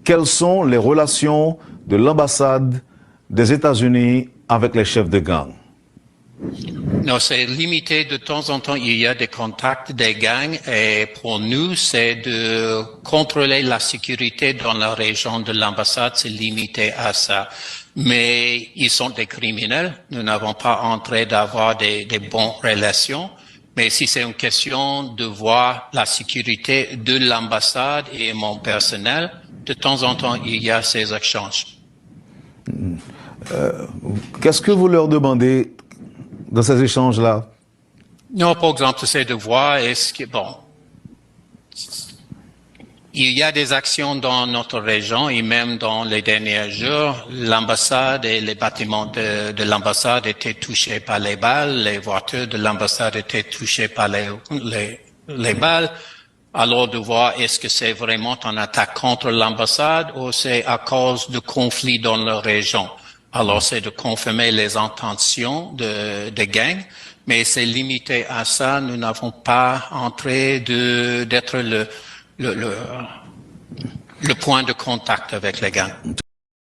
quelles sont les relations de l'ambassade des États-Unis avec les chefs de gang? Non, c'est limité. De temps en temps, il y a des contacts des gangs et pour nous, c'est de contrôler la sécurité dans la région de l'ambassade. C'est limité à ça. Mais ils sont des criminels. Nous n'avons pas entré d'avoir des bonnes relations. Mais si c'est une question de voir la sécurité de l'ambassade et mon personnel, de temps en temps, il y a ces échanges. Qu'est-ce que vous leur demandez dans ces échanges-là? Non, par exemple, c'est de voir est-ce que, bon, il y a des actions dans notre région et même dans les derniers jours, l'ambassade et les bâtiments de l'ambassade étaient touchés par les balles, les voitures de l'ambassade étaient touchées par les balles. Alors de voir est-ce que c'est vraiment une attaque contre l'ambassade ou c'est à cause de conflits dans la région. Alors c'est de confirmer les intentions des gangs, mais c'est limité à ça. Nous n'avons pas entré d'être le point de contact avec les gangs.